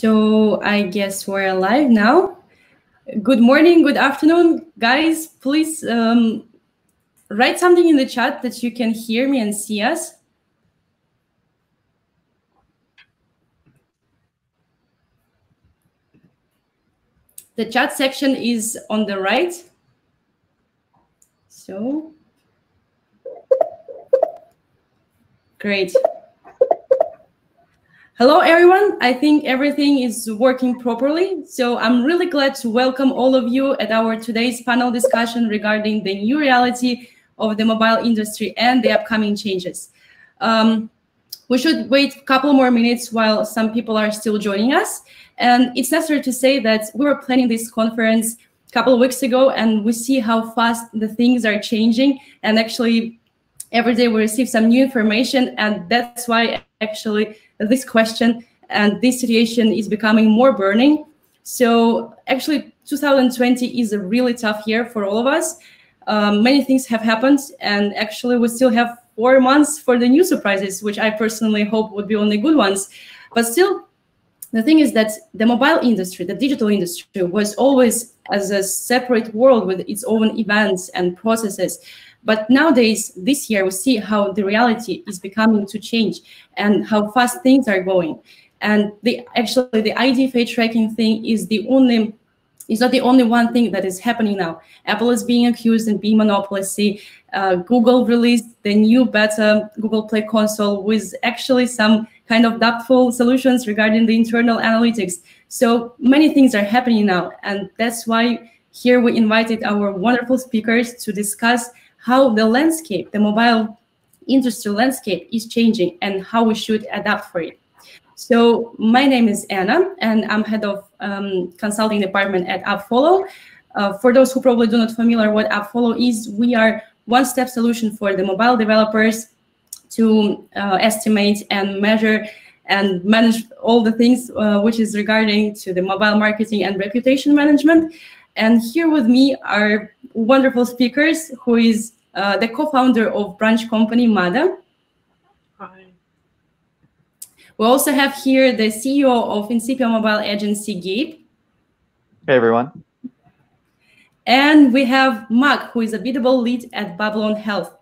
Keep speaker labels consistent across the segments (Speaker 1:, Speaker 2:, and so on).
Speaker 1: So I guess we're live now. Good morning, good afternoon, guys. Please write something in the chat that you can hear me and see us. The chat section is on the right. So, great. Hello, everyone. I think everything is working properly. So I'm really glad to welcome all of you at our today's panel discussion regarding the new reality of the mobile industry and the upcoming changes. We should wait a couple more minutes while some people are still joining us. And it's necessary to say that we were planning this conference a couple of weeks ago, and we see how fast the things are changing. And actually, every day we receive some new information, and that's why actually this question and this situation is becoming more burning. So actually, 2020 is a really tough year for all of us. Many things have happened, and actually we still have 4 months for the new surprises, which I personally hope would be only good ones. But still, the thing is that the mobile industry, the digital industry, was always as a separate world with its own events and processes. But nowadays, this year, we see how the reality is becoming to change and how fast things are going. And actually, the IDFA tracking thing is not the only one thing that is happening now. Apple is being accused and being monopoly. Google released the new beta Google Play console with actually some kind of doubtful solutions regarding the internal analytics. So many things are happening now. And that's why here we invited our wonderful speakers to discuss how the landscape, the mobile industry landscape is changing and how we should adapt for it. So my name is Anna, and I'm head of consulting department at AppFollow. For those who probably do not familiar what AppFollow is, we are one-step solution for the mobile developers to estimate and measure and manage all the things which is regarding to the mobile marketing and reputation management. And here with me are wonderful speakers, who is the co-founder of branch company Mada.
Speaker 2: Hi.
Speaker 1: We also have here the CEO of Incipia mobile agency, Gabe.
Speaker 3: Hey, everyone.
Speaker 1: And we have Mark, who is a biddable lead at Babylon Health.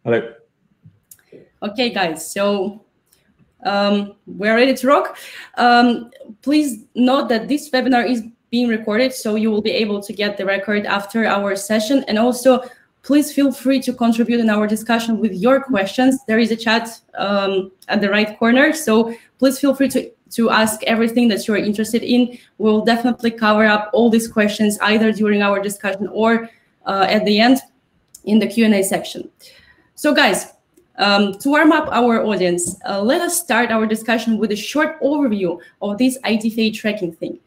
Speaker 4: Hello.
Speaker 1: Okay, guys, so we're ready to rock. Please note that this webinar is being recorded, so you will be able to get the record after our session. And also, please feel free to contribute in our discussion with your questions. There is a chat at the right corner, so please feel free to ask everything that you're interested in. We'll definitely cover up all these questions either during our discussion or at the end in the Q&A section. So guys, to warm up our audience, let us start our discussion with a short overview of this IDFA tracking thing.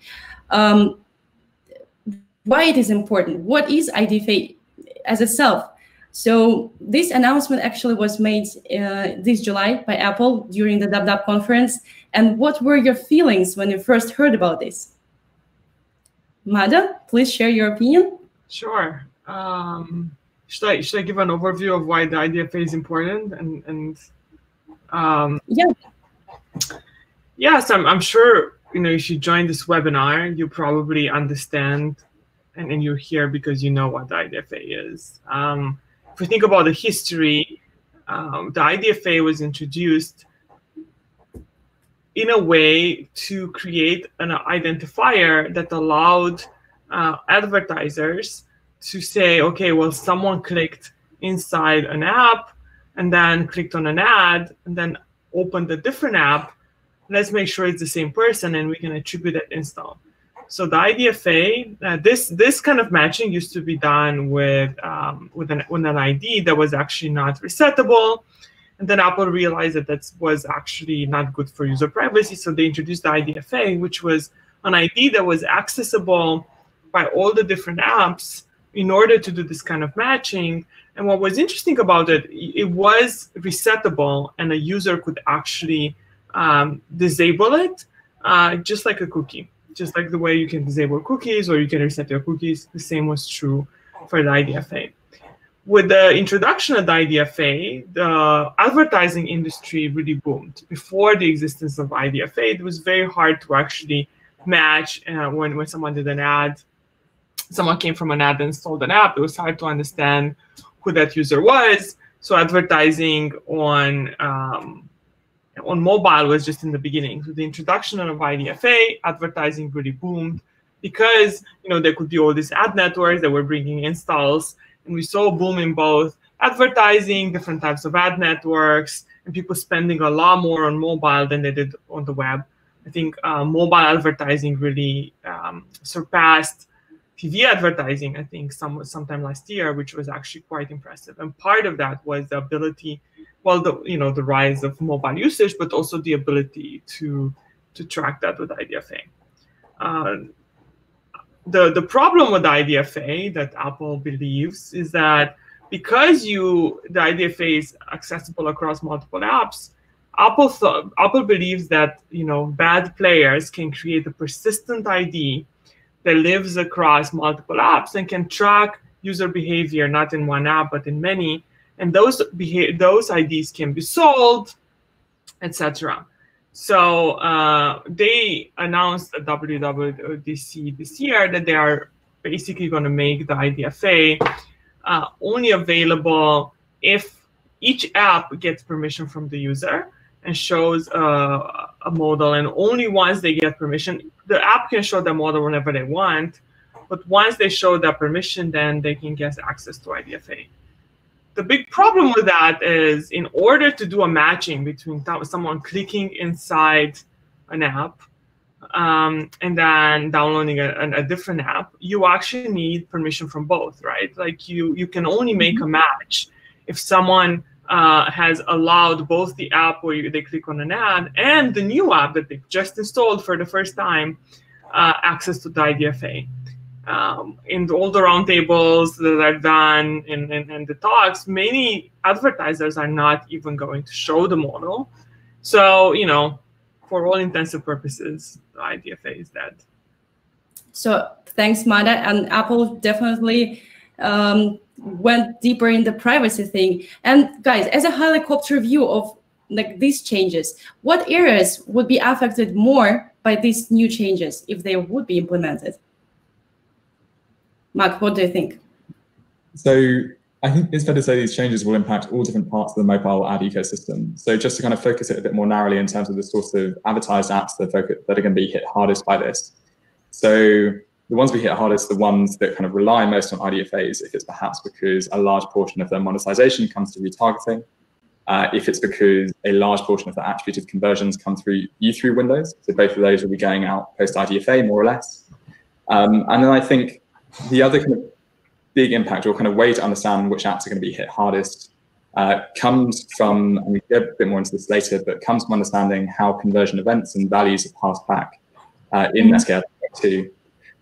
Speaker 1: Why it is important? What is IDFA as itself? So this announcement actually was made this July by Apple during the DubDub conference. And what were your feelings when you first heard about this? Mada, please share your opinion.
Speaker 2: Sure. Should I give an overview of why the IDFA is important?
Speaker 1: Yeah.
Speaker 2: Yes, I'm sure. If you join this webinar, you probably understand, and you're here because you know what the IDFA is. If we think about the history, the IDFA was introduced in a way to create an identifier that allowed advertisers to say, okay, well, someone clicked inside an app and then clicked on an ad and then opened a different app. Let's make sure it's the same person, and we can attribute that install. So the IDFA, this kind of matching used to be done with an ID that was actually not resettable, and then Apple realized that was actually not good for user privacy, so they introduced the IDFA, which was an ID that was accessible by all the different apps in order to do this kind of matching. And what was interesting about it, it was resettable, and a user could actually disable it, just like a cookie. Just like the way you can disable cookies or you can reset your cookies, the same was true for the IDFA. with the introduction of the IDFA, the advertising industry really boomed. Before the existence of IDFA, it was very hard to actually match when someone did an ad. Someone came from an ad and installed an app. It was hard to understand who that user was. So advertising on mobile was just in the beginning. So the introduction of IDFA, advertising really boomed because there could be all these ad networks that were bringing installs. And we saw a boom in both advertising, different types of ad networks, and people spending a lot more on mobile than they did on the web. I think mobile advertising really surpassed TV advertising, I think, sometime last year, which was actually quite impressive. And part of that was the ability, well, the rise of mobile usage, but also the ability to track that with IDFA. The problem with IDFA that Apple believes is that because the IDFA is accessible across multiple apps, Apple believes that bad players can create a persistent ID that lives across multiple apps and can track user behavior not in one app but in many, and those IDs can be sold, etc. So they announced at WWDC this year that they are basically going to make the IDFA only available if each app gets permission from the user and shows a model, and only once they get permission, the app can show the model whenever they want, but once they show that permission, then they can get access to IDFA. The big problem with that is, in order to do a matching between someone clicking inside an app and then downloading a different app, you actually need permission from both, right? Like you can only make a match if someone has allowed both the app where they click on an ad and the new app that they've just installed for the first time access to the IDFA. In all the roundtables that I've done and the talks, many advertisers are not even going to show the model. So, for all intensive purposes, the IDFA is dead.
Speaker 1: So thanks, Mada. And Apple definitely went deeper in the privacy thing. And guys, as a helicopter view of these changes, what areas would be affected more by these new changes if they would be implemented? Mark, what do you think?
Speaker 4: So I think it's fair to say these changes will impact all different parts of the mobile ad ecosystem. So just to kind of focus it a bit more narrowly in terms of the sorts of advertised apps that are going to be hit hardest by this. So the ones we hit hardest are the ones that kind of rely most on IDFAs, if it's perhaps because a large portion of their monetization comes through retargeting, if it's because a large portion of the attributed conversions come through through windows. So both of those will be going out post IDFA, more or less. And then I think the other kind of big impact, or kind of way to understand which apps are going to be hit hardest, comes from, and we get a bit more into this later, but comes from understanding how conversion events and values are passed back in SKAdNetwork 2.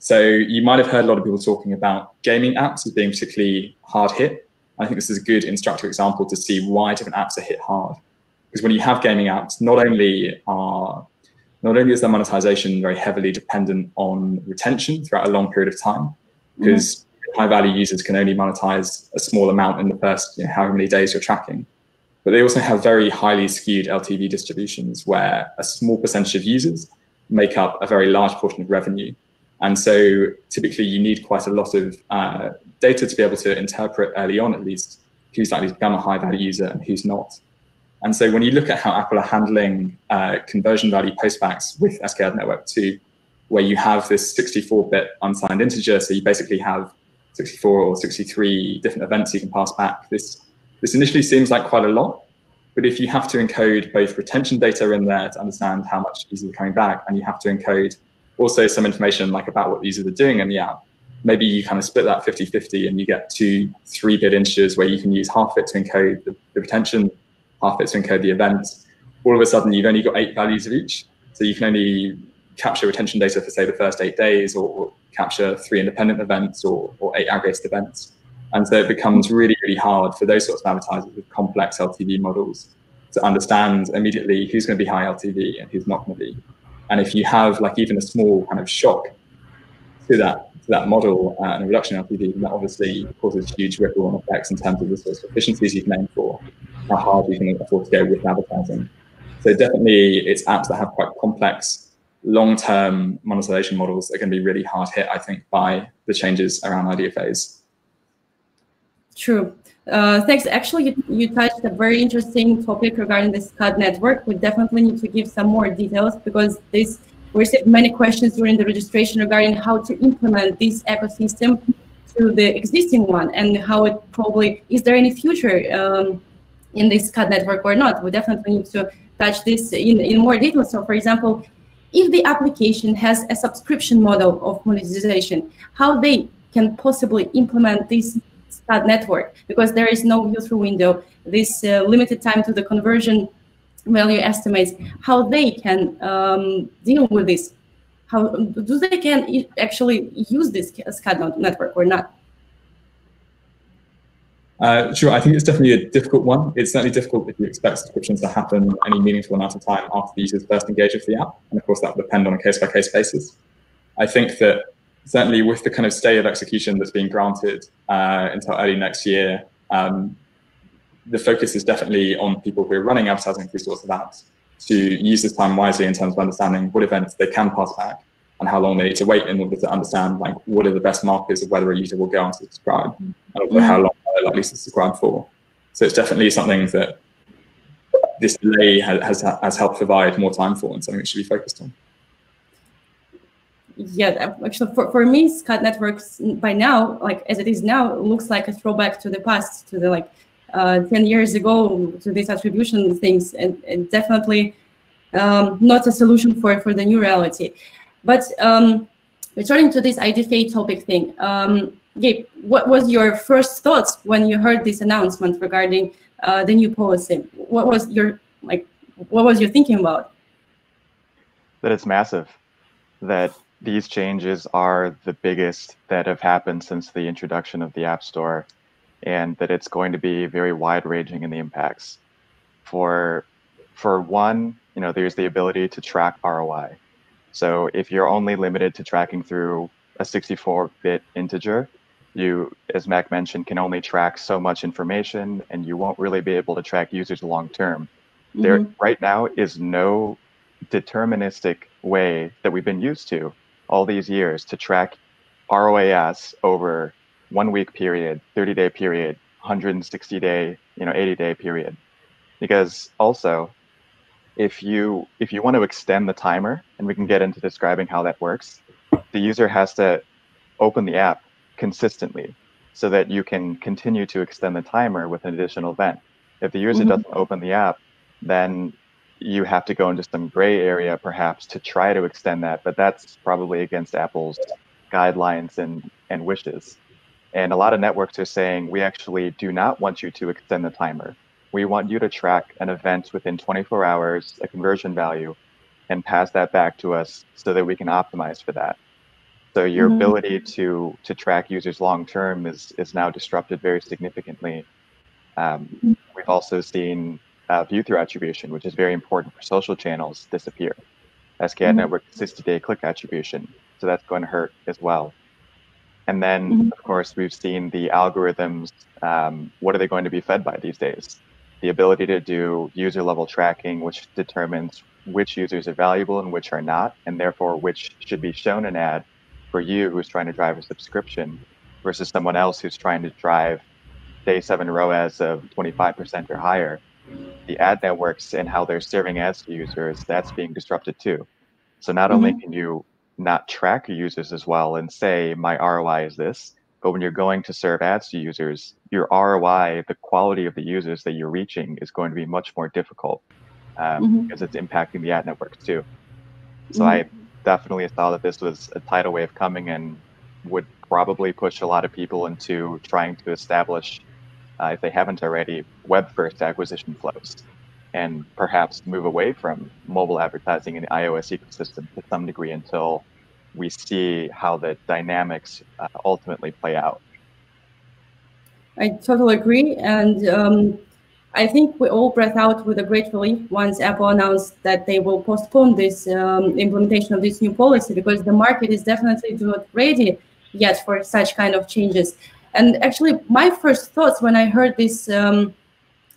Speaker 4: So you might have heard a lot of people talking about gaming apps as being particularly hard hit. I think this is a good instructive example to see why different apps are hit hard. Because when you have gaming apps, not only is their monetization very heavily dependent on retention throughout a long period of time, because high-value users can only monetize a small amount in the first however many days you're tracking. But they also have very highly skewed LTV distributions where a small percentage of users make up a very large portion of revenue. And so typically you need quite a lot of data to be able to interpret early on, at least, who's likely to become a high-value user and who's not. And so when you look at how Apple are handling conversion value postbacks with SKAdNetwork 2, where you have this 64-bit unsigned integer, so you basically have 64 or 63 different events you can pass back. This initially seems like quite a lot, but if you have to encode both retention data in there to understand how much users are coming back, and you have to encode also some information about what users are doing in the app, maybe you kind of split that 50-50 and you get 2 3-bit integers where you can use half of it to encode the retention, half of it to encode the events. All of a sudden, you've only got 8 values of each. So you can only capture retention data for, say, the first 8 days, or capture 3 independent events or 8 aggregated events. And so it becomes really, really hard for those sorts of advertisers with complex LTV models to understand immediately who's going to be high LTV and who's not going to be. And if you have even a small kind of shock to that model and a reduction in LTV, and that obviously causes huge ripple effects in terms of the sorts of efficiencies you can aim for, how hard you can afford to go with advertising. So definitely it's apps that have quite complex long-term monetization models are going to be really hard hit, I think, by the changes around IDFAs. True.
Speaker 1: Thanks. Actually, you touched a very interesting topic regarding the SCAD network. We definitely need to give some more details because we received many questions during the registration regarding how to implement this ecosystem to the existing one and how it probably, is there any future in this SCAD network or not? We definitely need to touch this in more detail. So for example, if the application has a subscription model of monetization, how they can possibly implement this SCAD network, because there is no view-through window, this limited time to the conversion value estimates, how they can deal with this? How do they can actually use this SCAD network or not?
Speaker 4: Sure, I think it's definitely a difficult one. It's certainly difficult if you expect subscriptions to happen any meaningful amount of time after the users first engage with the app. And of course, that will depend on a case-by-case basis. I think that certainly with the kind of stay of execution that's being granted until early next year, the focus is definitely on people who are running advertising through sorts of apps to use this time wisely in terms of understanding what events they can pass back and how long they need to wait in order to understand like what are the best markers of whether a user will go on to subscribe and also how long they're likely to subscribe for. So it's definitely something that this delay has helped provide more time for and something that should be focused on.
Speaker 1: Yeah, actually, for me, SCAD networks by now, like as it is now, looks like a throwback to the past, to the 10 years ago, to these attribution things, and definitely not a solution for the new reality. But returning to this IDFA topic thing, Gabe, what was your first thoughts when you heard this announcement regarding the new policy? What was your thinking about?
Speaker 3: That it's massive, that these changes are the biggest that have happened since the introduction of the App Store, and that it's going to be very wide-ranging in the impacts. For one, there's the ability to track ROI. So if you're only limited to tracking through a 64-bit integer, you, as Mac mentioned, can only track so much information, and you won't really be able to track users long-term. Mm-hmm. There right now is no deterministic way that we've been used to all these years to track ROAS over 1 week period, 30-day period, 160-day, 80-day period. Because also, if you want to extend the timer, and we can get into describing how that works, the user has to open the app consistently so that you can continue to extend the timer with an additional event. If the user doesn't open the app, then you have to go into some gray area perhaps to try to extend that, but that's probably against Apple's guidelines and wishes. And a lot of networks are saying, we actually do not want you to extend the timer. We want you to track an event within 24 hours, a conversion value, and pass that back to us so that we can optimize for that. So your ability to track users long-term is now disrupted very significantly. We've also seen view-through attribution, which is very important for social channels, disappear. SKAD network 60-day click attribution, so that's going to hurt as well. And then, of course, we've seen the algorithms. What are they going to be fed by these days? The ability to do user-level tracking, which determines which users are valuable and which are not, and therefore which should be shown an ad for you who's trying to drive a subscription versus someone else who's trying to drive day 7 ROAS of 25% or higher. The ad networks and how they're serving ads to users, that's being disrupted too. So not only can you not track your users as well and say, my ROI is this, but when you're going to serve ads to users, your ROI, the quality of the users that you're reaching is going to be much more difficult because it's impacting the ad networks too. So I definitely saw that this was a tidal wave coming and would probably push a lot of people into trying to establish, if they haven't already, web-first acquisition flows, and perhaps move away from mobile advertising in the iOS ecosystem to some degree until we see how the dynamics ultimately play out.
Speaker 1: I totally agree. And I think we all breathed out with a great relief once Apple announced that they will postpone this implementation of this new policy, because the market is definitely not ready yet for such kind of changes. And actually, my first thoughts when I heard this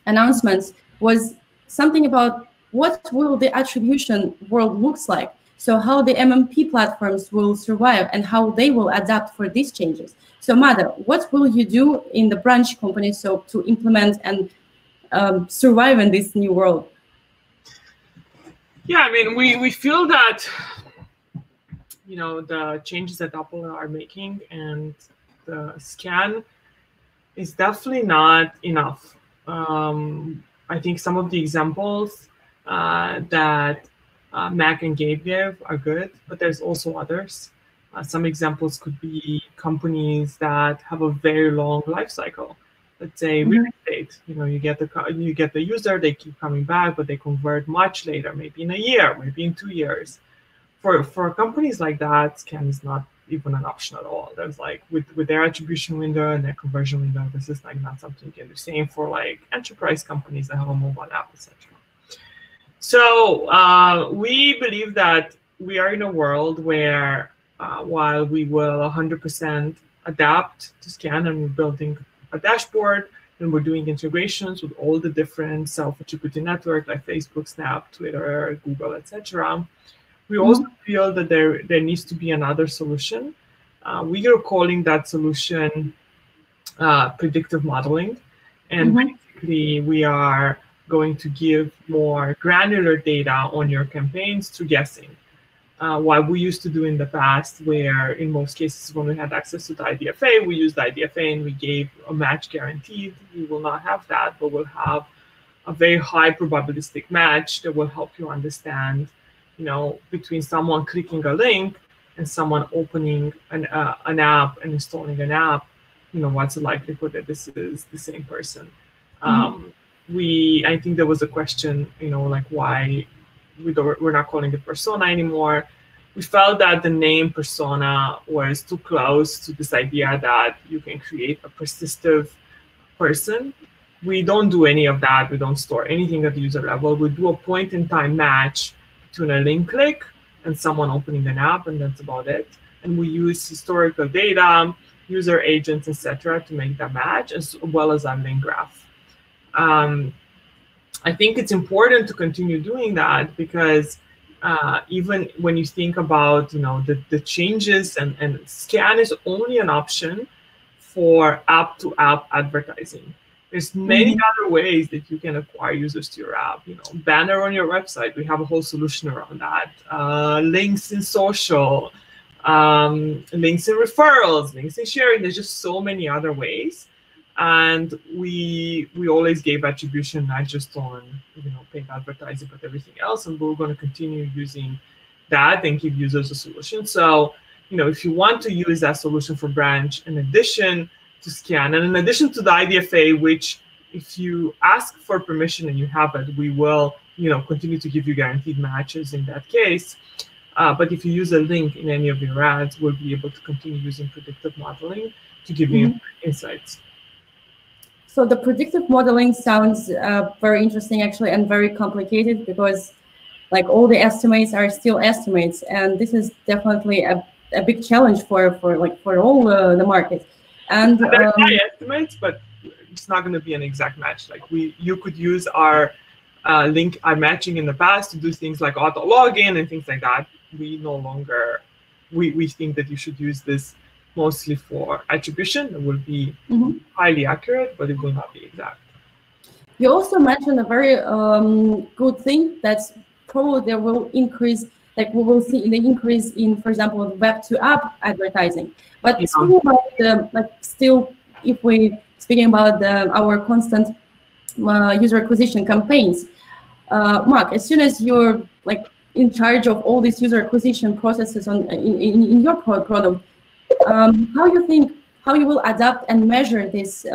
Speaker 1: announcements was something about what will the attribution world looks like. So how the MMP platforms will survive and how they will adapt for these changes. So Mada, what will you do in the branch company so to implement and survive in this new world?
Speaker 2: Yeah, I mean, we feel that, you know, the changes that Apple are making and the scan is definitely not enough. I think some of the examples that Mac and Gabe gave are good, but there's also others. Some examples could be companies that have a very long life cycle. Let's say real estate. You know, you get the user, they keep coming back, but they convert much later, maybe in a year, maybe in 2 years. For companies like that, scan is not even an option at all. There's like with their attribution window and their conversion window, this is like not something you can do. Same for like enterprise companies that have a mobile app, etc. So we believe that we are in a world where while we will 100% adapt to scan and we're building a dashboard and we're doing integrations with all the different self-attributing networks like Facebook, Snap, Twitter, Google, etc. We also feel that there needs to be another solution. We are calling that solution predictive modeling. And basically, we are going to give more granular data on your campaigns through guessing. What we used to do in the past, where in most cases when we had access to the IDFA, we used the IDFA and we gave a match guaranteed. We will not have that, but we'll have a very high probabilistic match that will help you understand, you know, between someone clicking a link and someone opening an app and installing an app, you know, what's the likelihood that this is the same person? I think there was a question, you know, like why we're not calling it persona anymore. We felt that the name persona was too close to this idea that you can create a persistive person. We don't do any of that. We don't store anything at the user level. We do a point-in-time match between a link click and someone opening an app, and that's about it. And we use historical data, user agents, etc., to make that match, as well as our link graph. I think it's important to continue doing that because even when you think about, you know, the changes and scan is only an option for app-to-app advertising. There's many other ways that you can acquire users to your app. You know, banner on your website. We have a whole solution around that. Links in social, links in referrals, links in sharing. There's just so many other ways. And we always gave attribution not just on, you know, paid advertising, but everything else. And we're going to continue using that and give users a solution. So, you know, if you want to use that solution for branch in addition to scan, and in addition to the IDFA, which if you ask for permission and you have it, we will, you know, continue to give you guaranteed matches in that case. But if you use a link in any of your ads, we'll be able to continue using predictive modeling to give you insights.
Speaker 1: So the predictive modeling sounds very interesting, actually, and very complicated because, like, all the estimates are still estimates, and this is definitely a big challenge for all the market. And
Speaker 2: they're high estimates, but it's not going to be an exact match. Like you could use our link, our matching in the past to do things like auto login and things like that. We no longer, we think that you should use this mostly for attribution. It will be highly accurate, but it will not be exact.
Speaker 1: You also mentioned a very good thing that's probably there will increase, like we will see the increase in, for example, web to app advertising. But speaking about the, like, still, if we speaking about our constant user acquisition campaigns, Mark, as soon as you're like in charge of all these user acquisition processes in your product, how you will adapt and measure these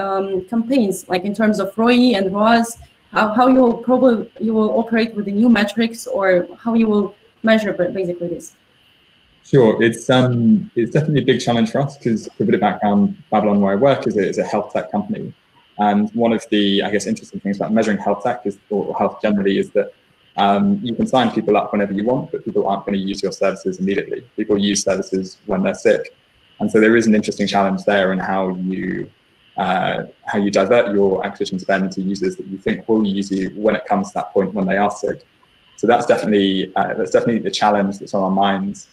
Speaker 1: campaigns, like in terms of ROI and ROAS, how you will operate with the new metrics, or how you will measure basically this?
Speaker 4: Sure, it's definitely a big challenge for us because a bit of background, Babylon, where I work, is a health tech company, and one of the, I guess, interesting things about measuring health tech or health generally is that you can sign people up whenever you want, but people aren't going to use your services immediately. People use services when they're sick. And so there is an interesting challenge there in how you divert your acquisition spend to users that you think will use you when it comes to that point when they are sick. So that's definitely the challenge that's on our minds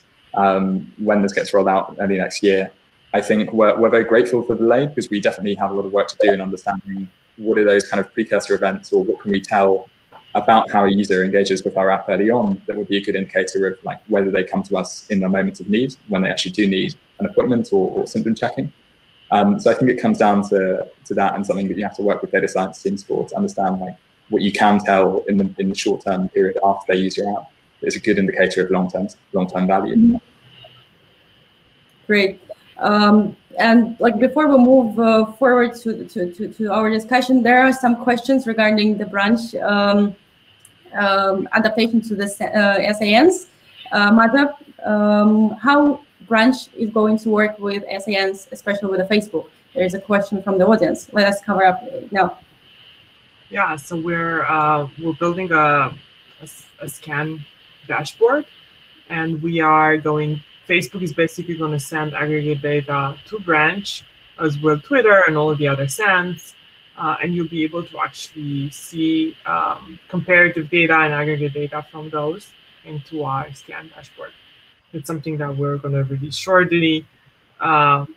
Speaker 4: when this gets rolled out early next year. I think we're very grateful for the delay because we definitely have a lot of work to do in understanding what are those kind of precursor events, or what can we tell about how a user engages with our app early on that would be a good indicator of like whether they come to us in their moments of need, when they actually do need an appointment or symptom checking. So I think it comes down to that, and something that you have to work with data science teams for, to understand like what you can tell in the short-term period after they use your app is a good indicator of long-term value.
Speaker 1: Great. And like before we move forward to our discussion, there are some questions regarding the branch adaptation to the SANs. Madhav, how branch is going to work with SANs, especially with the Facebook? There is a question from the audience. Let us cover up now.
Speaker 2: Yeah, so we're building a scan dashboard, and we are going. Facebook is basically going to send aggregate data to branch, as well Twitter and all of the other SANs, and you'll be able to actually see comparative data and aggregate data from those into our scan dashboard. It's something that we're going to release shortly. So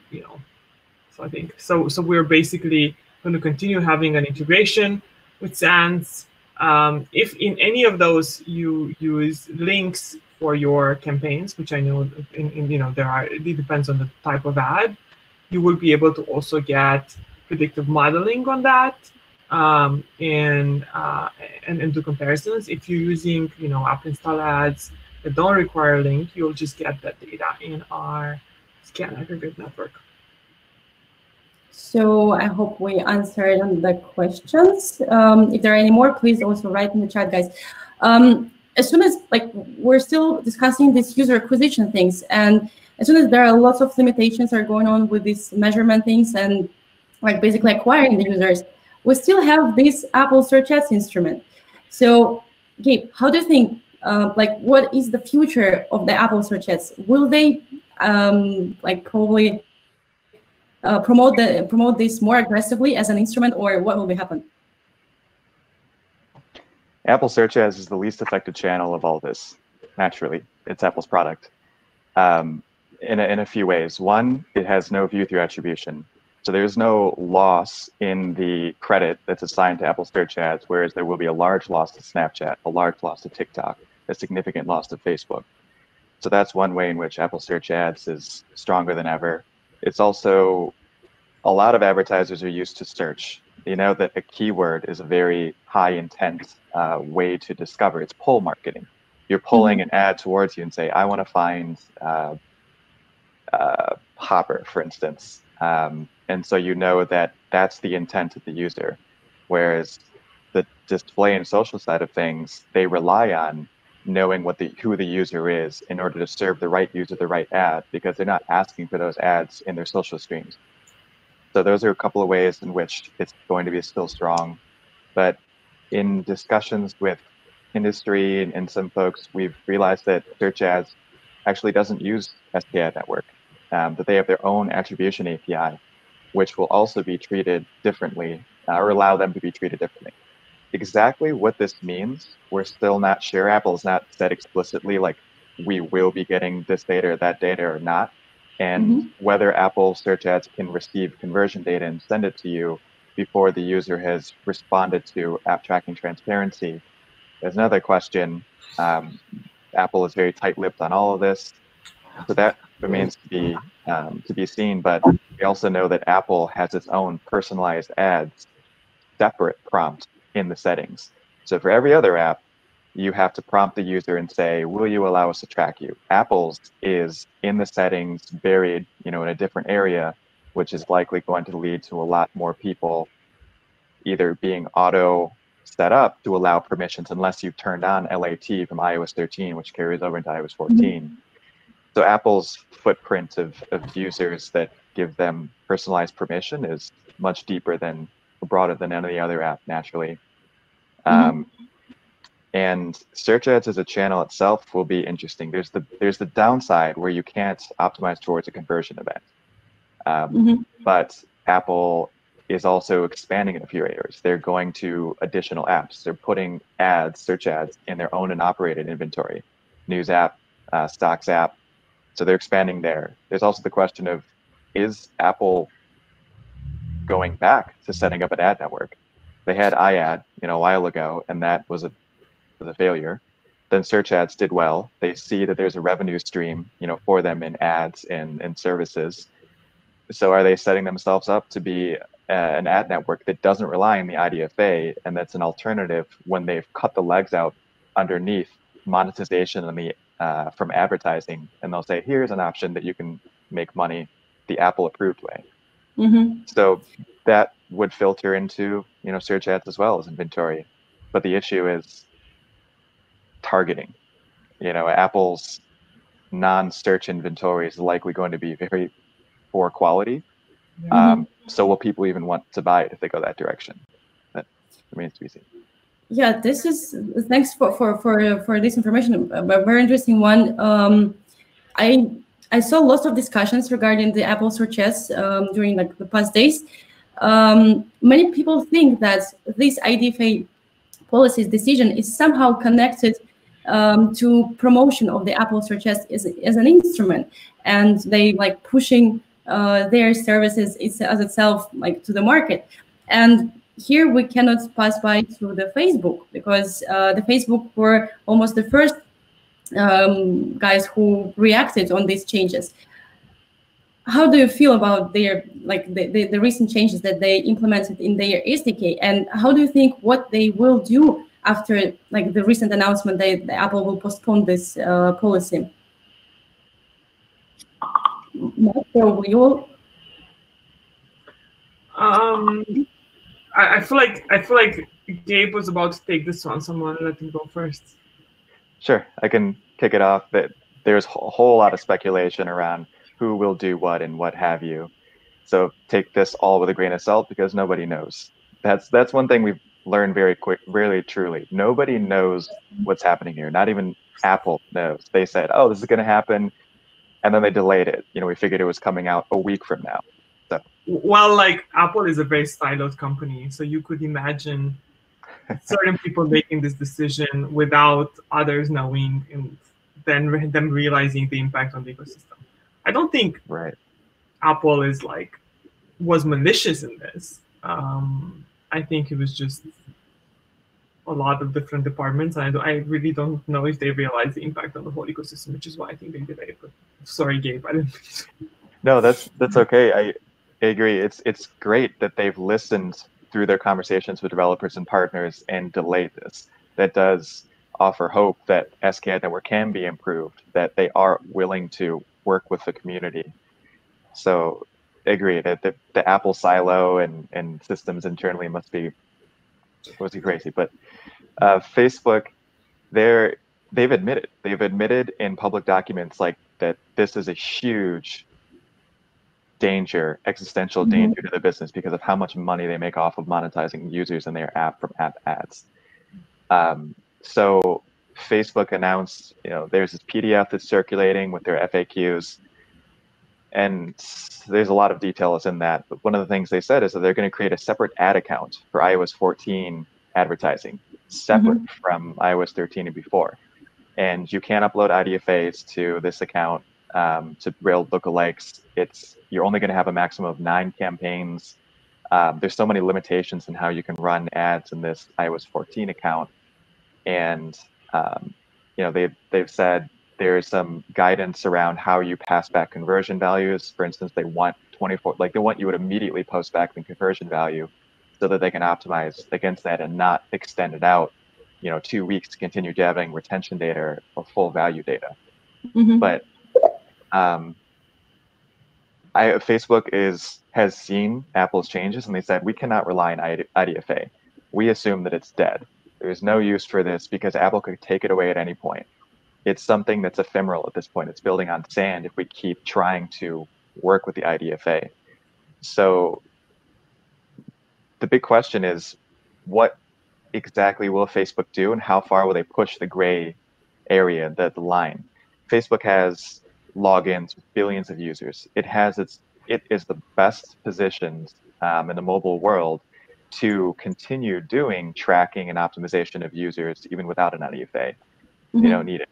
Speaker 2: I think so we're basically going to continue having an integration with SANs. If in any of those you use links for your campaigns, which I know it depends on the type of ad, you will be able to also get predictive modeling on that and do comparisons. If you're using app install ads that don't require a link, you'll just get that data in our scan aggregate network.
Speaker 1: So I hope we answered on the questions. If there are any more, please also write in the chat, guys. As soon as we're still discussing these user acquisition things, and as soon as there are lots of limitations are going on with these measurement things and basically acquiring the users, we still have this Apple Search Ads instrument. So Gabe, how do you think, what is the future of the Apple Search Ads? Will they probably promote this more aggressively as an instrument, or what will happen?
Speaker 3: Apple Search Ads is the least effective channel of all this. Naturally, it's Apple's product in a few ways. One, it has no view-through attribution. So there's no loss in the credit that's assigned to Apple Search Ads, whereas there will be a large loss to Snapchat, a large loss to TikTok, a significant loss to Facebook. So that's one way in which Apple Search Ads is stronger than ever. It's also, a lot of advertisers are used to search. You know that a keyword is a very high intent way to discover. It's pull marketing. You're pulling an ad towards you and say, I want to find Hopper, for instance. And so you know that that's the intent of the user. Whereas the display and social side of things, they rely on knowing who the user is in order to serve the right user the right ad, because they're not asking for those ads in their social streams. So those are a couple of ways in which it's going to be still strong. But in discussions with industry and some folks, we've realized that Search Ads actually doesn't use SKAd network, that they have their own attribution API, which will also be treated differently, or allow them to be treated differently. Exactly what this means, we're still not sure. Apple's not said explicitly, like, we will be getting this data or that data or not. And whether Apple Search Ads can receive conversion data and send it to you before the user has responded to app tracking transparency is another question. Apple is very tight-lipped on all of this, so that remains to be seen. But we also know that Apple has its own personalized ads, separate prompt in the settings. So for every other app, you have to prompt the user and say, will you allow us to track you? Apple's is in the settings, buried, in a different area, which is likely going to lead to a lot more people either being auto set up to allow permissions, unless you've turned on LAT from iOS 13, which carries over into iOS 14. So Apple's footprint of users that give them personalized permission is much deeper than, broader than any other app, naturally. And Search Ads as a channel itself will be interesting. There's the downside where you can't optimize towards a conversion event. But Apple is also expanding in a few areas. They're going to additional apps. They're putting ads, search ads, in their owned and operated inventory, news app, stocks app. So they're expanding there. There's also the question of, is Apple going back to setting up an ad network? They had iAd, a while ago, and that was a failure. Then search ads did well. They see that there's a revenue stream, for them in ads and services. So are they setting themselves up to be an ad network that doesn't rely on the IDFA, and that's an alternative when they've cut the legs out underneath monetization from advertising, and they'll say, here's an option that you can make money the Apple approved way. So that would filter into search ads as well as inventory. But the issue is targeting. Apple's non-search inventory is likely going to be very poor quality. So will people even want to buy it if they go that direction? That remains to be seen.
Speaker 1: Yeah, thanks for this information. A very interesting one. I saw lots of discussions regarding the Apple search ads during the past days. Many people think that this IDFA policy's decision is somehow connected to promotion of the Apple search ads as an instrument, and they pushing their services as itself to the market. And here we cannot pass by to the Facebook, because the Facebook were almost the first guys who reacted on these changes. How do you feel about their the recent changes that they implemented in their SDK, and how do you think what they will do after the recent announcement that Apple will postpone this policy?
Speaker 2: I feel like Gabe was about to take this one, so I'm gonna let him go first.
Speaker 3: Sure, I can kick it off. That there's a whole lot of speculation around who will do what and what have you. So take this all with a grain of salt, because nobody knows. That's one thing we've learned really truly. Nobody knows what's happening here. Not even Apple knows. They said, oh, this is going to happen, and then they delayed it. We figured it was coming out a week from now. So,
Speaker 2: well, Apple is a very siloed company, so you could imagine certain people making this decision without others knowing, and then them realizing the impact on the ecosystem. I don't think Apple was malicious in this. I think it was just a lot of different departments. I really don't know if they realize the impact on the whole ecosystem, which is why I think they delayed it. But sorry, Gabe, I didn't.
Speaker 3: No, that's okay. I agree. It's great that they've listened through their conversations with developers and partners and delayed this. That does offer hope that SKAd Network can be improved, that they are willing to work with the community. So I agree that the Apple silo and systems internally must be crazy. But Facebook, they've admitted in public documents that this is a huge danger, existential danger to the business, because of how much money they make off of monetizing users in their app from app ads. So Facebook announced, there's this PDF that's circulating with their FAQs, and there's a lot of details in that. But one of the things they said is that they're going to create a separate ad account for iOS 14 advertising, separate from iOS 13 and before. And you can upload IDFAs to this account, to Rail lookalikes. You're only going to have a maximum of 9 campaigns. There's so many limitations in how you can run ads in this iOS 14 account. And they've said there's some guidance around how you pass back conversion values. For instance, they want they want you to immediately post back the conversion value so that they can optimize against that and not extend it out, 2 weeks to continue gathering retention data or full value data. But Facebook has seen Apple's changes, and they said, we cannot rely on IDFA. We assume that it's dead. There's no use for this because Apple could take it away at any point. It's something that's ephemeral at this point. It's building on sand if we keep trying to work with the IDFA. So the big question is, what exactly will Facebook do, and how far will they push the gray area, the line? Facebook has logins with billions of users. It has its it is the best positioned in the mobile world to continue doing tracking and optimization of users even without an IDFA. You don't need it.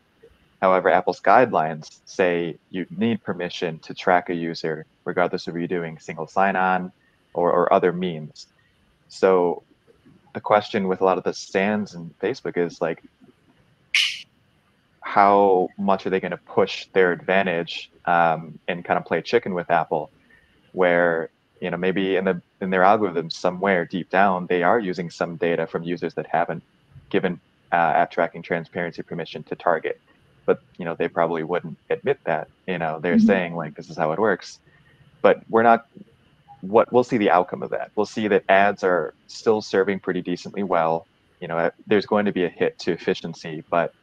Speaker 3: However, Apple's guidelines say you need permission to track a user regardless of you doing single sign-on or other means. So the question with a lot of the stands in Facebook is like, how much are they going to push their advantage and kind of play chicken with Apple, where maybe in their algorithms somewhere deep down they are using some data from users that haven't given app tracking transparency permission to target, but they probably wouldn't admit that. They're saying like this is how it works, but we'll see the outcome of that. We'll see that ads are still serving pretty decently well. There's going to be a hit to efficiency, but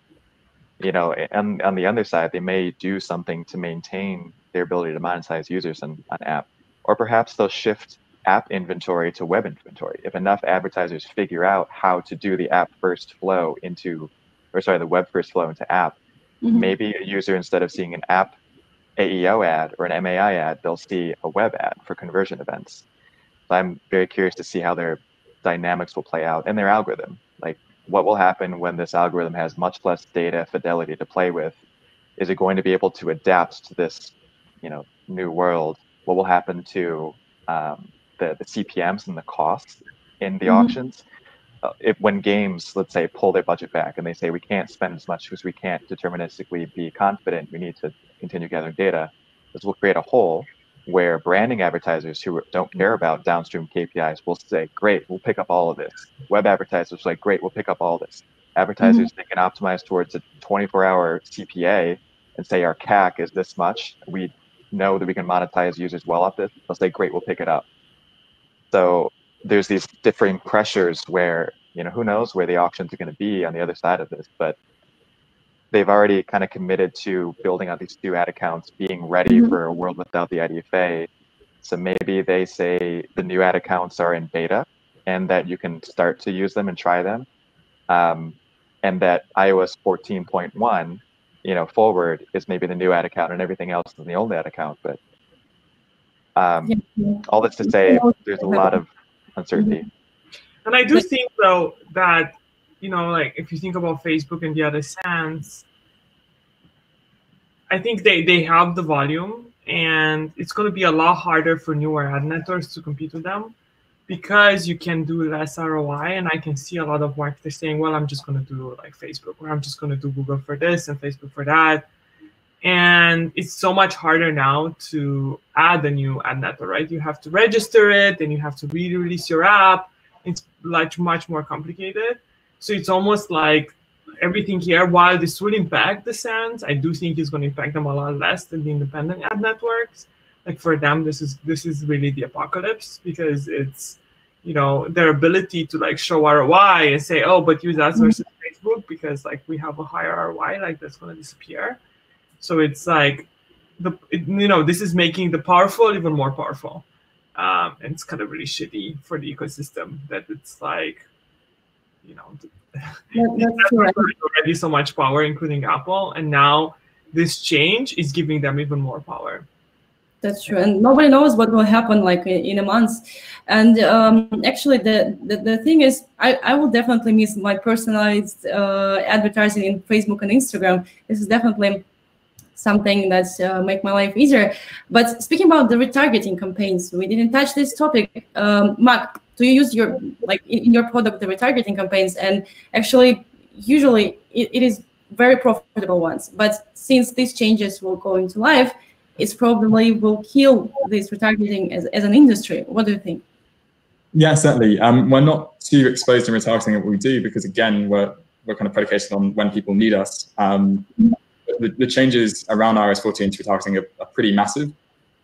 Speaker 3: on the other side, they may do something to maintain their ability to monetize users on app, or perhaps they'll shift app inventory to web inventory. If enough advertisers figure out how to do the web first flow into app, maybe a user, instead of seeing an app AEO ad or an MAI ad, they'll see a web ad for conversion events. So I'm very curious to see how their dynamics will play out and their algorithm. Like, what will happen when this algorithm has much less data fidelity to play with? Is it going to be able to adapt to this, new world? What will happen to the CPMs and the costs in the auctions? When games, let's say, pull their budget back and they say we can't spend as much because we can't deterministically be confident, we need to continue gathering data, this will create a hole where branding advertisers who don't care about downstream KPIs will say, great, we'll pick up all of this. Web advertisers will say, great, we'll pick up all this. Advertisers that can optimize towards a 24-hour CPA and say our CAC is this much, we know that we can monetize users well off this, they'll say, great, we'll pick it up. So there's these differing pressures where, who knows where the auctions are going to be on the other side of this, but they've already kind of committed to building out these new ad accounts, being ready for a world without the IDFA. So maybe they say the new ad accounts are in beta and that you can start to use them and try them. And that iOS 14.1, forward is maybe the new ad account and everything else is the old ad account. But all this to say, there's a lot of uncertainty.
Speaker 2: And I do think, though, that like if you think about Facebook and the other stands, I think they have the volume, and it's going to be a lot harder for newer ad networks to compete with them because you can do less ROI. And I can see a lot of marketers saying, well, I'm just going to do like Facebook, or I'm just going to do Google for this and Facebook for that. And it's so much harder now to add a new ad network, right? You have to register it, and you have to re-release your app. It's like much more complicated. So it's almost like everything here, while this will impact the SANs, I do think it's going to impact them a lot less than the independent ad networks. Like for them, this is really the apocalypse, because it's, their ability to like show ROI and say, oh, but use us versus Facebook because like we have a higher ROI, like that's going to disappear. So it's like, this is making the powerful even more powerful. And it's kind of really shitty for the ecosystem that it's like, that's already so much power, including Apple, and now this change is giving them even more power.
Speaker 1: That's true, and nobody knows what will happen like in a month. And actually, the thing is, I will definitely miss my personalized advertising in Facebook and Instagram. This is definitely something that's make my life easier. But speaking about the retargeting campaigns, we didn't touch this topic. Mark, do you use in your product the retargeting campaigns? And actually, usually it is very profitable ones. But since these changes will go into life, it probably will kill this retargeting as an industry. What do you think?
Speaker 4: Yeah, certainly. We're not too exposed in retargeting at what we do because, again, we're kind of predicated on when people need us. The changes around iOS 14 to retargeting are pretty massive.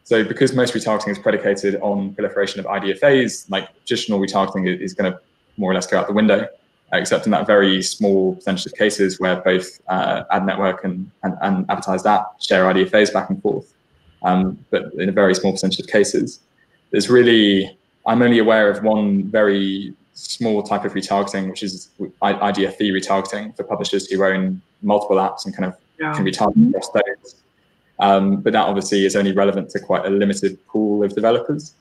Speaker 4: So because most retargeting is predicated on proliferation of IDFAs, like traditional retargeting is going to more or less go out the window, except in that very small percentage of cases where both ad network and advertised app share IDFAs back and forth. But in a very small percentage of cases, I'm only aware of one very small type of retargeting, which is IDFA retargeting for publishers who own multiple apps and kind of can retarget across those. But that obviously is only relevant to quite a limited pool of developers.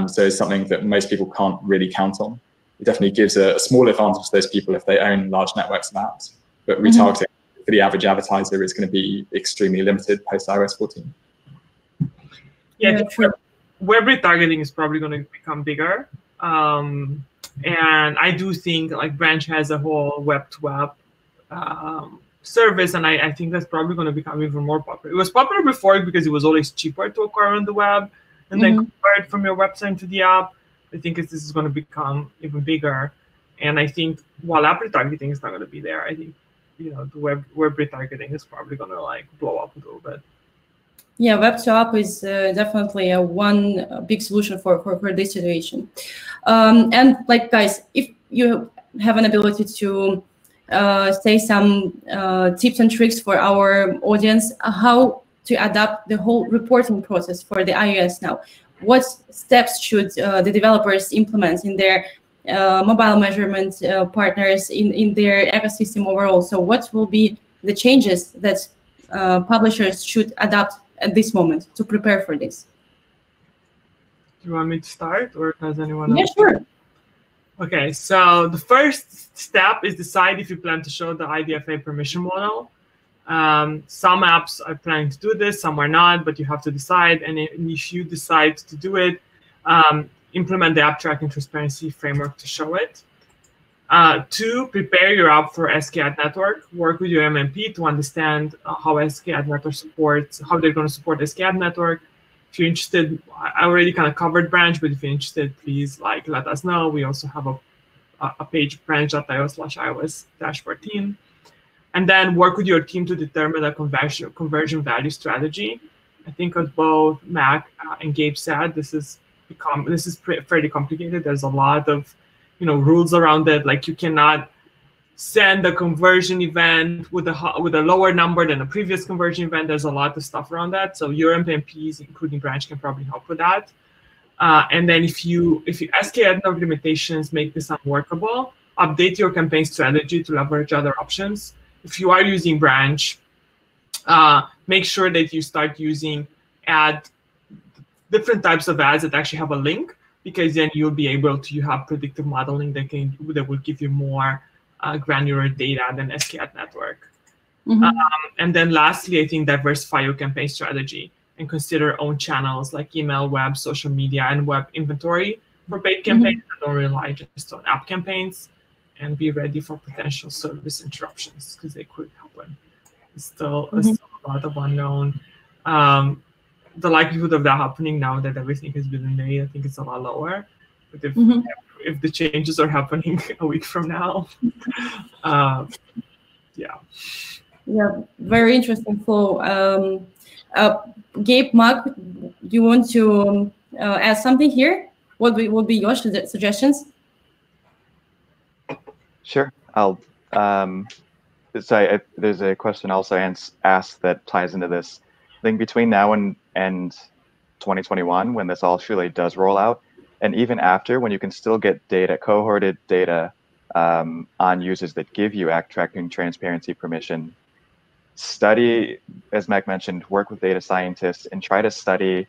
Speaker 4: So it's something that most people can't really count on. It definitely gives a small advantage to those people if they own large networks of apps. But retargeting for the average advertiser is going to be extremely limited post iOS 14.
Speaker 2: Yeah, web retargeting is probably going to become bigger. And I do think like Branch has a whole web-to-web service, and I think that's probably going to become even more popular. It was popular before because it was always cheaper to acquire on the web and then convert from your website to the app. I think this is going to become even bigger. And I think while app retargeting is not going to be there, I think the web retargeting is probably going to like blow up a little bit.
Speaker 1: Yeah, web to app is definitely one big solution for this situation. And like guys, if you have an ability to say some tips and tricks for our audience, how to adapt the whole reporting process for the iOS now. What steps should the developers implement in their mobile measurement partners in their ecosystem overall? So what will be the changes that publishers should adapt at this moment to prepare for this?
Speaker 2: Do you want me to start, or does anyone else?
Speaker 1: Yeah, sure.
Speaker 2: Okay, so the first step is decide if you plan to show the IDFA permission model. Some apps are planning to do this, some are not, but you have to decide. And if you decide to do it, implement the app tracking transparency framework to show it. 2, prepare your app for SKAdNetwork. Work with your MMP to understand how SKAdNetwork supports, how they're going to support SKAdNetwork. If you're interested, I already kind of covered Branch, but if you're interested, please let us know. We also have a page, branch.ios/iOS-14. And then work with your team to determine a conversion value strategy. I think as both Mac and Gabe said, this is fairly complicated. There's a lot of rules around it. Like you cannot send a conversion event with a lower number than a previous conversion event. There's a lot of stuff around that. So your MMPs, including Branch, can probably help with that. And then if you SKAdNetwork limitations make this unworkable, update your campaign strategy to leverage other options. If you are using Branch, make sure that you start using different types of ads that actually have a link, because then you'll be able to have predictive modeling that will give you more granular data than SKAdNetwork. And then lastly, I think diversify your campaign strategy and consider own channels like email, web, social media, and web inventory for paid campaigns. Don't rely just on app campaigns, and be ready for potential service interruptions because they could happen. It's still a lot of unknown. The likelihood of that happening now that everything has been made, I think it's a lot lower. But if the changes are happening a week from now, yeah.
Speaker 1: Yeah, very interesting flow. Gabe, Mark, do you want to add something here? What would be your suggestions?
Speaker 3: Sure. I'll. There's a question also asked that ties into this. I think between now and 2021, when this all truly does roll out, and even after, when you can still get data, cohorted data on users that give you app tracking transparency permission, study, as Mac mentioned, work with data scientists and try to study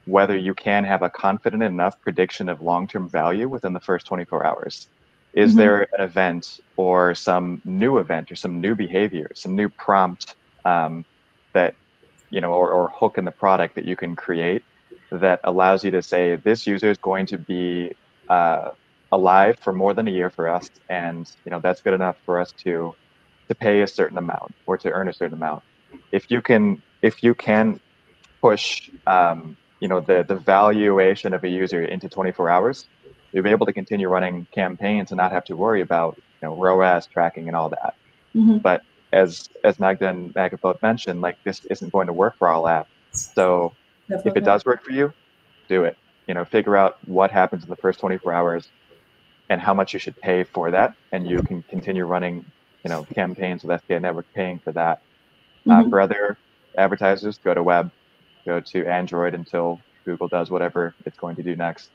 Speaker 3: whether you can have a confident enough prediction of long-term value within the first 24 hours. Is there an event or some new event or some new behavior, some new prompt that, or hook in the product that you can create that allows you to say, this user is going to be alive for more than a year for us, and that's good enough for us to pay a certain amount or to earn a certain amount. If you can push the valuation of a user into 24 hours, you'll be able to continue running campaigns and not have to worry about ROAS tracking and all that. But as Magda and Mac have both mentioned, like this isn't going to work for all apps. So if it does work for you, do it. Figure out what happens in the first 24 hours and how much you should pay for that, and you can continue running campaigns with SKAdNetwork paying for that. For other advertisers, go to web, go to Android until Google does whatever it's going to do next.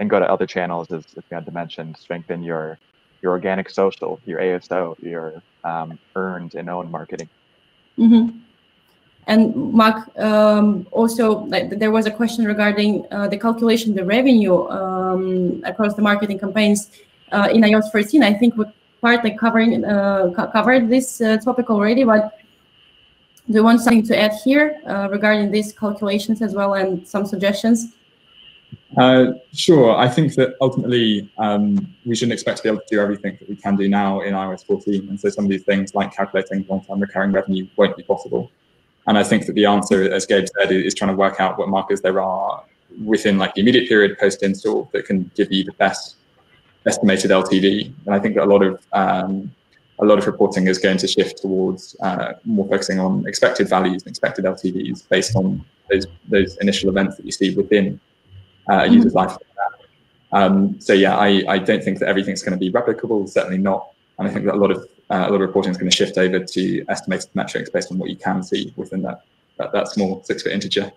Speaker 3: And go to other channels, as Magda mentioned, strengthen your organic social, your ASO, your earned and owned marketing.
Speaker 1: And Mark, also, there was a question regarding the calculation, the revenue across the marketing campaigns in iOS 14. I think we partly covered this topic already, but do you want something to add here regarding these calculations as well and some suggestions?
Speaker 4: Sure. I think that ultimately we shouldn't expect to be able to do everything that we can do now in iOS 14. And so some of these things like calculating long-term recurring revenue won't be possible. And I think that the answer, as Gabe said, is trying to work out what markers there are within like the immediate period post-install that can give you the best estimated LTV. And I think that a lot of reporting is going to shift towards more focusing on expected values and expected LTVs based on those initial events that you see within a user's life. So yeah, I don't think that everything's going to be replicable, certainly not. And I think that a lot of reporting is going to shift over to estimated metrics based on what you can see within that small 6-bit integer.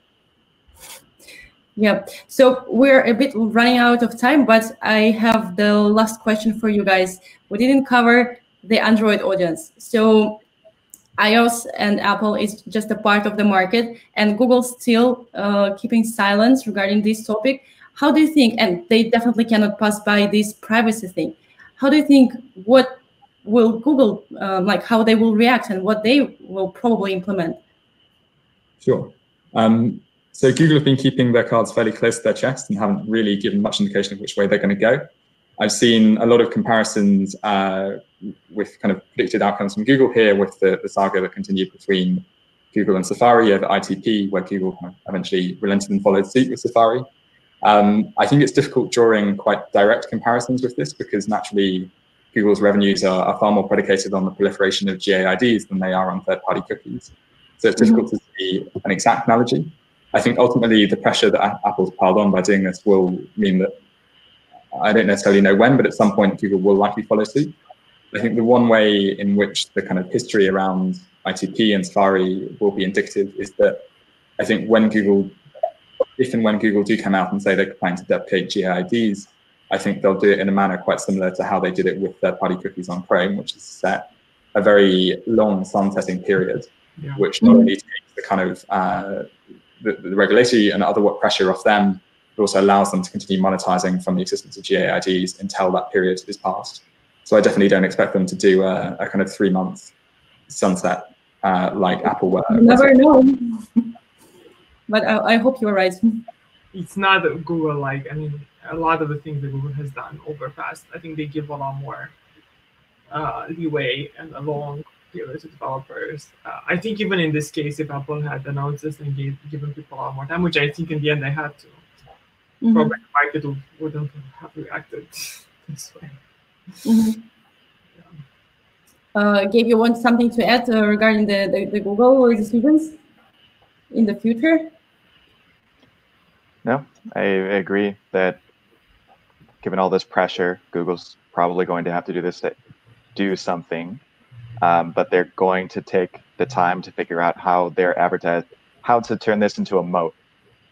Speaker 1: Yeah, so we're a bit running out of time, but I have the last question for you guys. We didn't cover the Android audience. So iOS and Apple is just a part of the market, and Google's still keeping silence regarding this topic. How do you think, and they definitely cannot pass by this privacy thing, how do you think, what will Google, how they will react and what they will probably implement?
Speaker 4: Sure. So Google have been keeping their cards fairly close to their chest and haven't really given much indication of which way they're going to go. I've seen a lot of comparisons with kind of predicted outcomes from Google here with the saga that continued between Google and Safari over ITP, where Google eventually relented and followed suit with Safari. I think it's difficult drawing quite direct comparisons with this because naturally Google's revenues are far more predicated on the proliferation of GAIDs than they are on third-party cookies. So it's difficult to see an exact analogy. I think ultimately the pressure that Apple's piled on by doing this will mean that, I don't necessarily know when, but at some point Google will likely follow suit. I think the one way in which the kind of history around ITP and Safari will be indicative is that I think if and when Google do come out and say they're planning to deprecate GAIDs, I think they'll do it in a manner quite similar to how they did it with third-party cookies on Chrome, which is set a very long sunsetting period, which not only takes the kind of the regulatory and other pressure off them, but also allows them to continue monetizing from the existence of GAIDs until that period is passed. So I definitely don't expect them to do a kind of 3-month sunset like Apple were.
Speaker 1: You never know. But I hope you're right.
Speaker 2: It's not Google I mean, a lot of the things that Google has done overpassed. I think they give a lot more leeway and a long period to developers. I think even in this case, if Apple had announced this and given people a lot more time, which I think in the end they had to, probably the market wouldn't have reacted this way.
Speaker 1: Gabe, you want something to add regarding the Google decisions in the future?
Speaker 3: No, I agree that given all this pressure, Google's probably going to have to do something, but they're going to take the time to figure out how to turn this into a moat.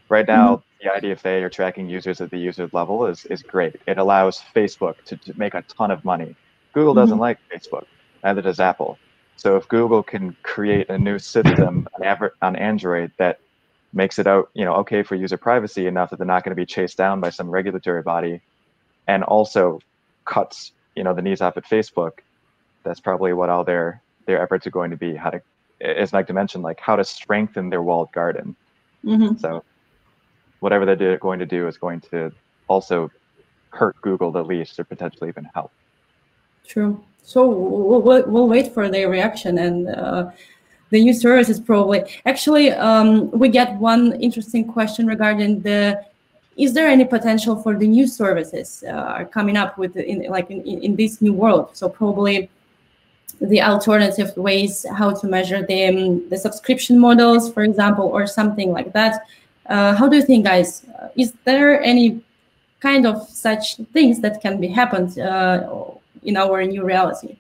Speaker 3: Right now, the IDFA or tracking users at the user level is great. It allows Facebook to make a ton of money. Google doesn't like Facebook, neither does Apple. So if Google can create a new system on Android that makes it okay for user privacy enough that they're not going to be chased down by some regulatory body, and also cuts the knees off at Facebook, that's probably what all their efforts are going to be. As Mike mentioned, how to strengthen their walled garden. So whatever they're going to do is going to also hurt Google the least, or potentially even help. True.
Speaker 1: So we'll wait for their reaction, and the new services probably. Actually, we get one interesting question regarding is there any potential for the new services coming up with in this new world? So probably the alternative ways how to measure the subscription models, for example, or something like that. How do you think, guys? Is there any kind of such things that can be happened in our new reality?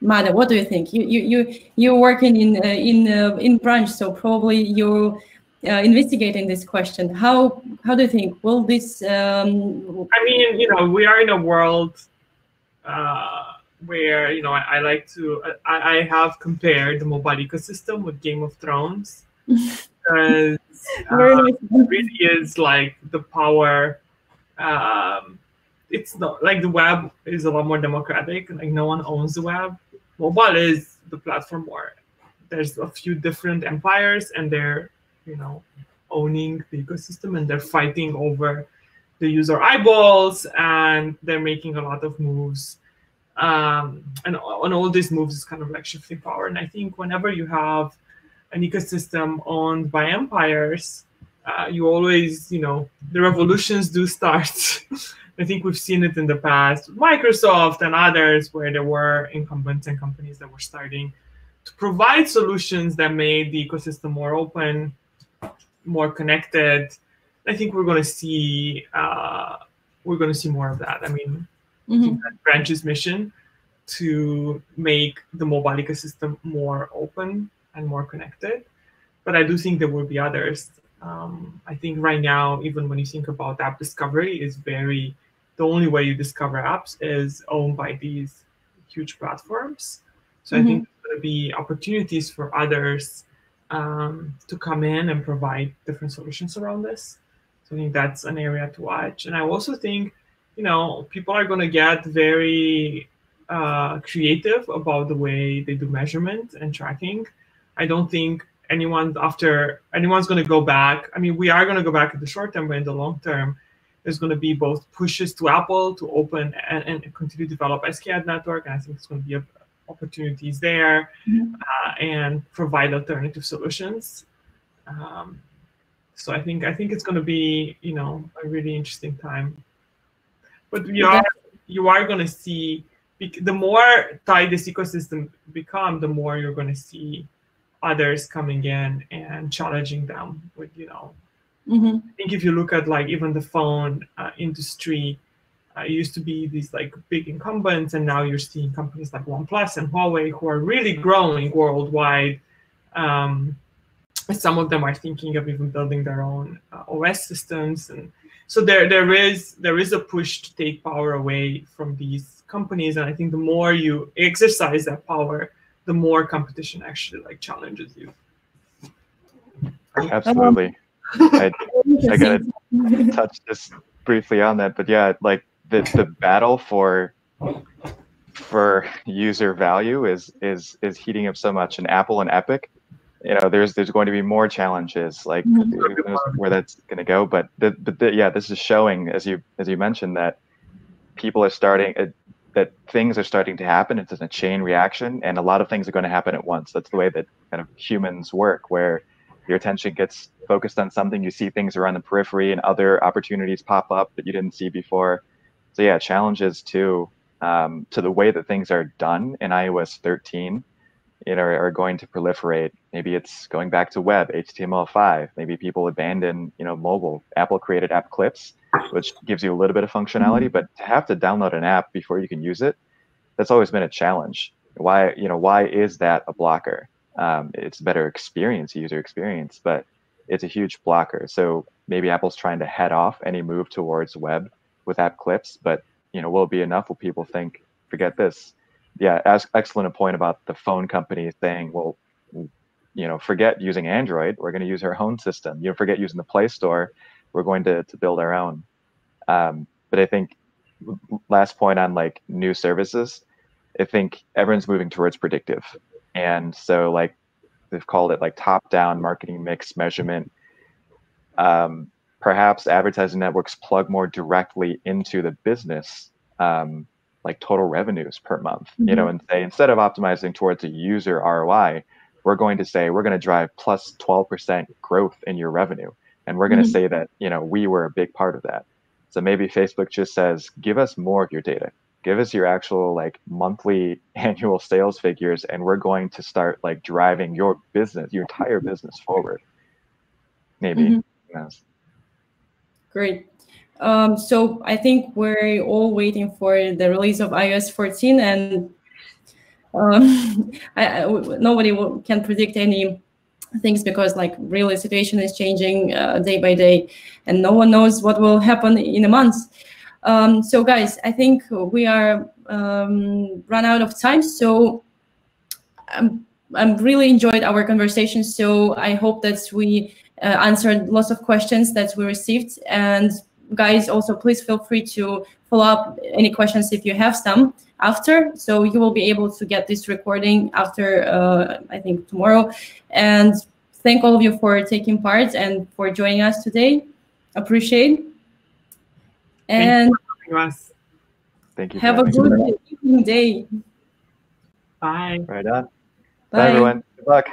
Speaker 1: Mada, what do you think? You're working in branch, so probably you're investigating this question. How do you think will this?
Speaker 2: I mean, we are in a world where, you know, I like to, I have compared the mobile ecosystem with Game of Thrones. Because it really is like the power. It's not like the web is a lot more democratic. Like no one owns the web. Mobile is the platform where there's a few different empires, and they're, you know, owning the ecosystem, and they're fighting over the user eyeballs, and they're making a lot of moves. And on all these moves is kind of like shifting power. And I think whenever you have an ecosystem owned by empires, you always, you know, the revolutions do start. I think we've seen it in the past, Microsoft and others, where there were incumbents and companies that were starting to provide solutions that made the ecosystem more open, more connected. I think we're going to see more of that. I mean, I think that Branch's mission to make the mobile ecosystem more open and more connected, but I do think there will be others. I think right now, even when you think about app discovery, is the only way you discover apps is owned by these huge platforms. So I think there's going to be opportunities for others to come in and provide different solutions around this. So I think that's an area to watch. And I also think, you know, people are going to get very creative about the way they do measurement and tracking. I don't think anyone's going to go back. I mean, we are going to go back in the short term, but in the long term, there's going to be both pushes to Apple to open and continue to develop SKAd network, and I think it's going to be opportunities there and provide alternative solutions. So I think it's going to be, you know, a really interesting time. But you are going to see, the more tight this ecosystem becomes, the more you're going to see others coming in and challenging them with, you know, I think if you look at like even the phone industry, it used to be these like big incumbents, and now you're seeing companies like OnePlus and Huawei who are really growing worldwide. Some of them are thinking of even building their own OS systems, and so there is a push to take power away from these companies. And I think the more you exercise that power, the more competition actually like challenges you.
Speaker 3: Absolutely. I gotta touch just briefly on that, but yeah, like the battle for user value is heating up so much. And Apple and Epic, you know, there's going to be more challenges, like who knows where that's going to go. But yeah, this is showing, as you mentioned, that people are starting that things are starting to happen. It's a chain reaction, and a lot of things are going to happen at once. That's the way that kind of humans work, where your attention gets focused on something, you see things around the periphery, and other opportunities pop up that you didn't see before. So yeah, challenges to the way that things are done in iOS 13, you know, are going to proliferate. Maybe it's going back to web, HTML5. Maybe people abandon, you know, mobile. Apple created App Clips, which gives you a little bit of functionality, but to have to download an app before you can use it, that's always been a challenge. Why is that a blocker? It's a better experience, user experience, but it's a huge blocker. So maybe Apple's trying to head off any move towards web with App Clips, but, you know, will it be enough? Will people think, forget this? Yeah, excellent a point about the phone company saying, well, you know, forget using Android, we're going to use our own system. You know, forget using the Play Store, we're going to build our own. But I think last point on like new services, I think everyone's moving towards predictive. And so like they've called it like top-down marketing mix measurement. Perhaps advertising networks plug more directly into the business, like total revenues per month, you know, and say, instead of optimizing towards a user ROI, we're going to say, we're going to drive plus 12% growth in your revenue. And we're going to say that, you know, we were a big part of that. So maybe Facebook just says, give us more of your data. Give us your actual like monthly annual sales figures, and we're going to start like driving your business, your entire business forward. Maybe. Who knows?
Speaker 1: Great. So I think we're all waiting for the release of iOS 14, and nobody can predict any things, because like really situation is changing day by day, and no one knows what will happen in a month. So guys, I think we are run out of time. So I'm really enjoyed our conversation. So I hope that we answered lots of questions that we received. And guys, also please feel free to follow up any questions if you have some after. So you will be able to get this recording after, I think, tomorrow. And thank all of you for taking part and for joining us today. Appreciate. And
Speaker 3: thank you.
Speaker 1: Have a good evening day.
Speaker 2: Bye.
Speaker 3: Right on.
Speaker 1: Bye.
Speaker 3: Bye, everyone. Good luck.